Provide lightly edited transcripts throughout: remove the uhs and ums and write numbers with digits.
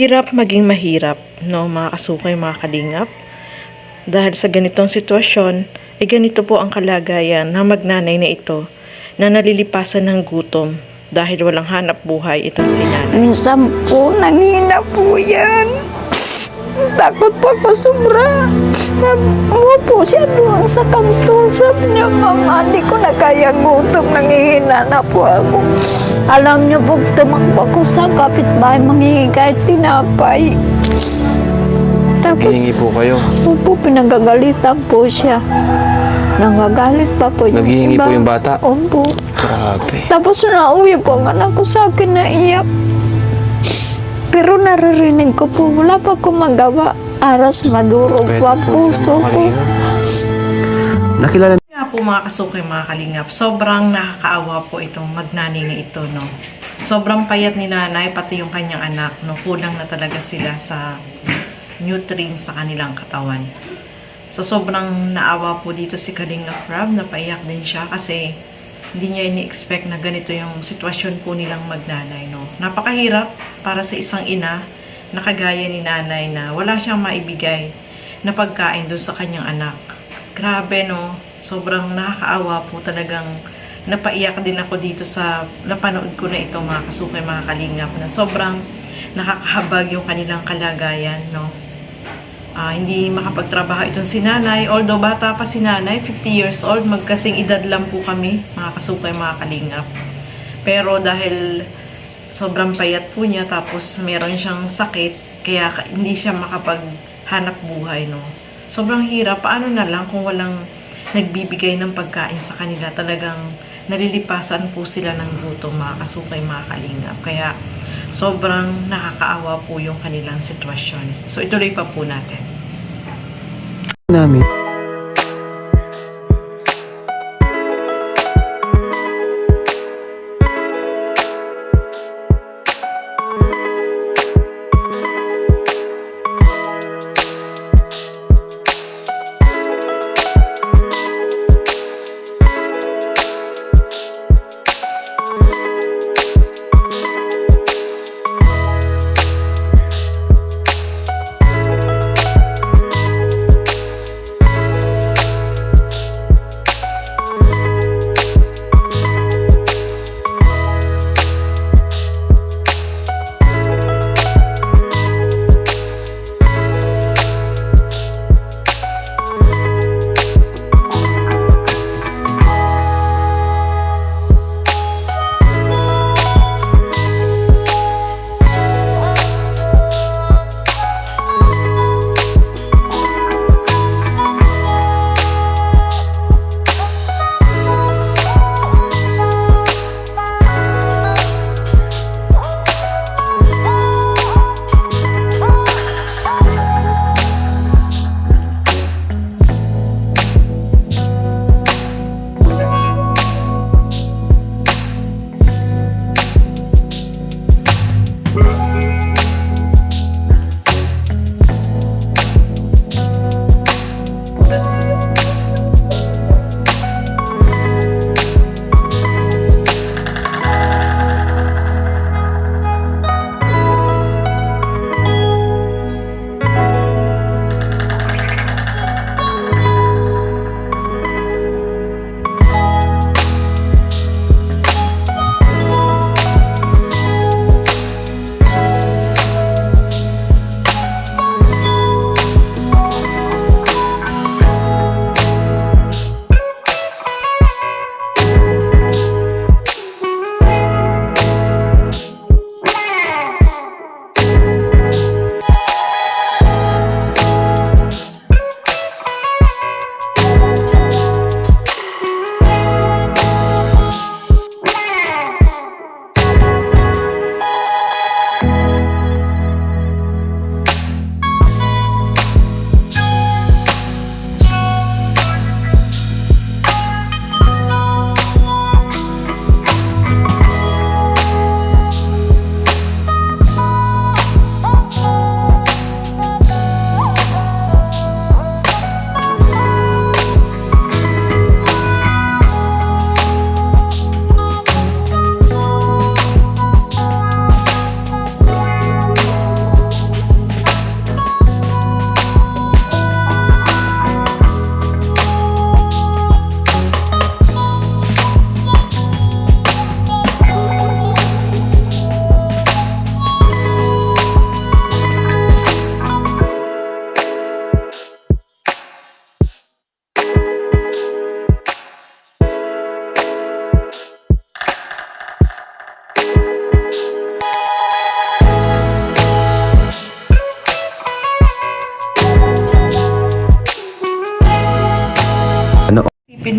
Hirap maging mahirap, no, mga kasukay, mga kalingap. Dahil sa ganitong sitwasyon, ay ganito po ang kalagayan ng magnanay na ito na nalilipasan ng gutom dahil walang hanap buhay itong si nanay. Minsan po, nanghina po yan. Takot po ako sobra. Umupo siya doon sa kanto. Sabi niya, Mama, hindi ko na kaya gutom. Nanghihina na po ako. Alam niyo po, tumakbo ko sa kapitbahay, manghingi kahit tinapay. Tapos, Hihingi po kayo. opo, pinagagalitan po siya. Nangagalit pa po yung Naghihingi iba. po yung bata? Opo. Grabe. Tapos nauwi po ang anak ko sa akin na iyak. Pero naririnig ko po, wala pa akong magawa. Aras maduro po ang puso ko. Nakilala Nga po mga kasukay, mga kalingap, sobrang nakakaawa po itong magnanay na ito, no. Sobrang payat ni nanay, pati yung kanyang anak, no. Kulang na talaga sila sa nutrients sa kanilang katawan. So sobrang naawa po dito si Kalingap Rab, napaiyak din siya kasi hindi niya ini-expect na ganito yung sitwasyon po nilang magnanay, no. Napakahirap para sa isang ina na kagaya ni nanay na wala siyang maibigay na pagkain doon sa kanyang anak. Grabe, no. Sobrang nakakaawa po, talagang napaiyak din ako dito sa napanood ko na ito, mga kasukay, mga kalingap, na sobrang nakakahabag yung kanilang kalagayan, no. Hindi makapagtrabaho itong si nanay, although bata pa si nanay, 50 years old, magkasing edad lang po kami, mga kasukay, mga kalingap. Pero dahil sobrang payat po niya, tapos meron siyang sakit, kaya hindi siya makapaghanap buhay, no. Sobrang hirap. Paano na lang kung walang nagbibigay ng pagkain sa kanila? Talagang nalilipasan po sila ng gutom, mga kasukay, mga kalingap. Kaya sobrang nakakaawa po yung kanilang sitwasyon. So ituloy pa po natin. namin.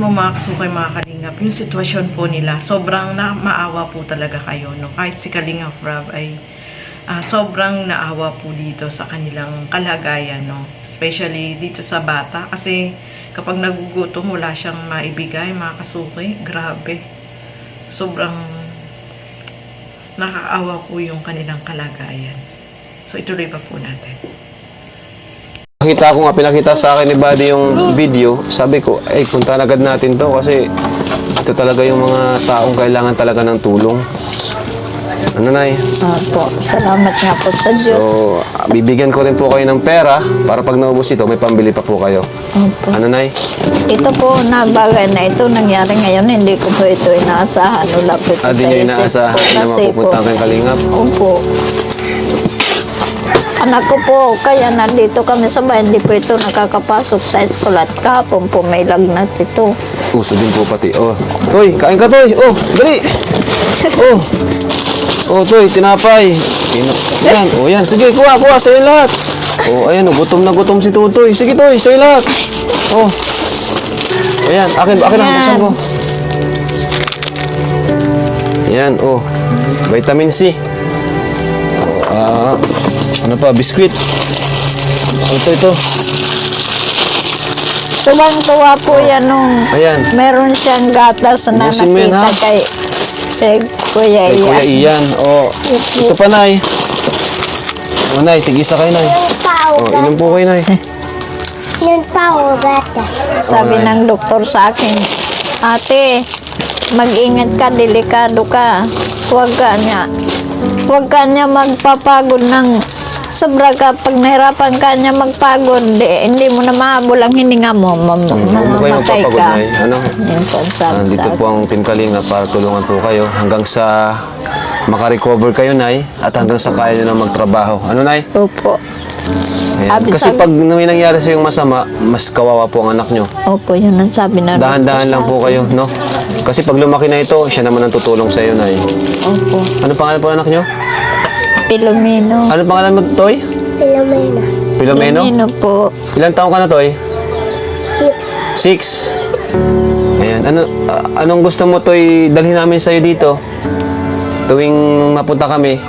mo mga kasukay, mga kalingap, yung sitwasyon po nila, sobrang maawa po talaga kayo, no? Kahit si Kalingap Rob ay sobrang naawa po dito sa kanilang kalagayan, no? Especially dito sa bata, kasi kapag nagugutom, wala siyang maibigay, mga kasukay, grabe. Sobrang nakakaawa po yung kanilang kalagayan. So, ituloy pa po natin. Nakita ko nga, pinakita sa akin ni Buddy yung video. Sabi ko, ay, puntahan agad natin to kasi ito talaga yung mga taong kailangan talaga ng tulong. Ano, Nay? Opo, salamat nga po sa Diyos. So, bibigyan ko rin po kayo ng pera para pag naubos ito, may pambili pa po kayo. Opo. Ano, Nay? Ito po na bagay na ito nangyari ngayon, hindi ko po ito inaasahan. Wala po ito Di sa nyo isip inaasahan ko. na Kasi po, mapupunta kang Kalingap? opo. Anak ko po, kaya nandito kami sa bahay, hindi po ito nakakapasok sa school at kahapon po may lagnat ito. Uso din po pati. Oh, Toy, kain ka, Toy. Oh, dali. Oh. Oh, Toy, tinapay. Yan. Oh, yan. Sige, kuha sa'yo lahat. Oh, ayan. Oh, gutom na gutom si Tutoy. Sige, Toy, sa'yo lahat. Oh. Ayan. Akin ang buksan ko. Ayan. Oh. Vitamin C. Oh, ano pa? Biskuit. Ito. Tuwang-tuwa po yan nung Ayan. meron siyang gatas na Ubusin mo yan, nakita ha? kay Kuya Kay Kuya Ian. Ian. Oh. Ito pa, Nay. Oh, Nay. Tig-isa kayo, Nay. Oh, inom po kayo, Nay. Yan pa o gatas. Sabi Okay. ng doktor sa akin, ate, mag-ingat ka, delikado ka. Huwag ka niya magpapagod ng sobra ka. Pag nahirapan ka niya magpagod, hindi mo na mahabol ang hininga mo. Huwag mo kayo Mamamatay magpapagod, ka. Nay. Ano? Yun po ang sabi sa Dito akin. po ang Team Kalinga para tulungan po kayo hanggang sa makarecover kayo, Nay, at hanggang sa kaya nyo na magtrabaho. Ano, Nay? Opo. Ayan. Sabi Kasi sa- pag may nangyari sa yung masama, mas kawawa po ang anak nyo. Opo, yun ang sabi na Dahan-dahan lang po kayo, no? Kasi pag lumaki na ito, siya naman ang tutulong sa iyo, Nay. Opo. Ano pangalan po ng anak nyo? Pilomeno. Ano pangalan mo, Toy? Pilomena. Filomeno? Pilomeno po. Ilang taong ka na, Toy? 6. 6. Ayan. Anong gusto mo, Toy, dalhin namin sa'yo dito? Tuwing mapunta kami,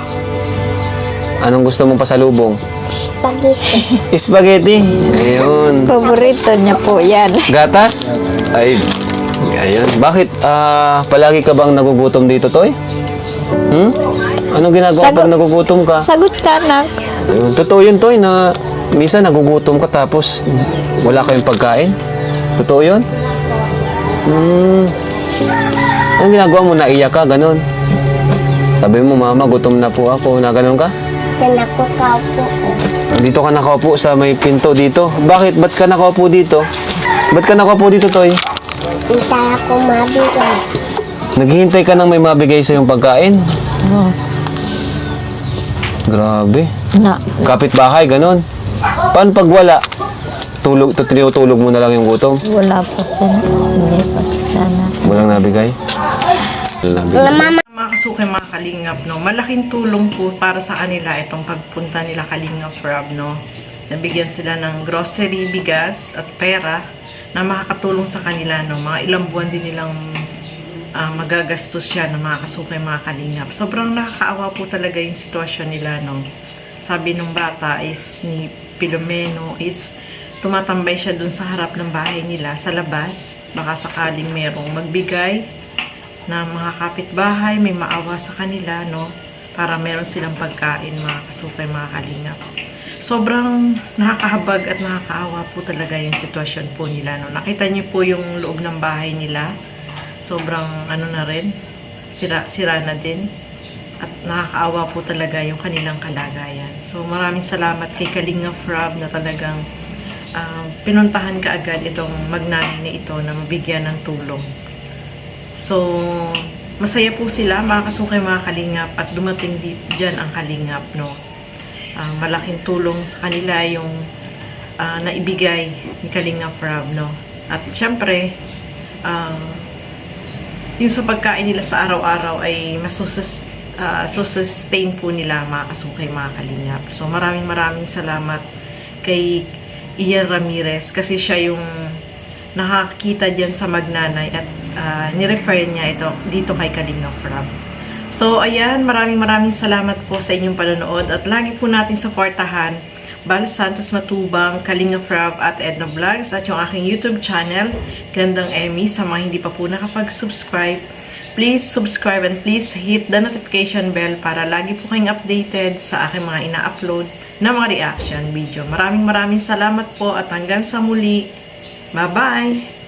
anong gusto mong pasalubong? Spaghetti. Spaghetti. Ayun. Paborito niya po yan. Gatas? Ay, ayun. Bakit? Palagi ka bang nagugutom dito, Toy? Anong ginagawa pag nagugutom ka? Sagot ka, anak. Ayun. Totoo yun, Toy, na minsan nagugutom ka tapos wala kayong pagkain? Totoo yun? Anong ginagawa mo? Naiyak ka? Ganon? Sabi mo, Mama, gutom na po ako. Na ganon ka? Yan ako kaupo. Dito ka nakaupo sa may pinto dito. Bakit? Ba't ka nakaupo dito? Ba't ka nakaupo dito, Toy? Hintay ako mabigay. Naghihintay ka ng may mabigay sa yung pagkain? Oh, Grabe. na, Kapitbahay, ganon. Paano pag wala? Tinutulog mo na lang yung gutom? wala po sila. Hindi po sila na. Walang nabigay? Walang nabigay. Mga kasukay, mga kalingap, no? Malaking tulong po para sa kanila itong pagpunta nila Kalingap Rob, no? Nabigyan sila ng grocery, bigas at pera na makakatulong sa kanila, no? Mga ilang buwan din nilang magagastos siya ng mga kasukay, mga kalingap. Sobrang nakakaawa po talaga yung sitwasyon nila, no? Sabi nung bata is ni Pilomeno is tumatambay siya dun sa harap ng bahay nila sa labas. Baka sakaling merong magbigay na mga kapitbahay, may maawa sa kanila, no? Para meron silang pagkain, mga kasukay, mga kalingap. Sobrang nakakahabag at nakakaawa po talaga yung sitwasyon po nila, no? Nakita niyo po yung loob ng bahay nila. Sobrang ano na rin, sira na din. At nakakaawa po talaga yung kanilang kalagayan. So maraming salamat kay Kalingap Rob na talagang pinuntahan ka agad itong magnanay na ito na mabigyan ng tulong. So, masaya po sila, mga kasukay, mga kalingap, at dumating dyan ang kalingap, no? Malaking tulong sa kanila yung naibigay ni Kalingap Rob, no? At syempre, yung sa pagkain nila sa araw-araw ay sustain po nila, mga kasukay, mga kalingap. So, maraming salamat kay Ian Ramirez kasi siya yung nakakita dyan sa Magnanay at nirefer niya ito dito kay Kalingap Rob. So, ayan, maraming salamat po sa inyong panonood at lagi po natin supportahan Bal Santos Matubang, Kalingap Rob at Edna Vlogs at yung aking YouTube channel, Gandang Emmy. Sa mga hindi pa po nakapag-subscribe, please subscribe and please hit the notification bell para lagi po kayong updated sa aking mga ina-upload na mga reaction video. Maraming salamat po at hanggang sa muli. Bye-bye!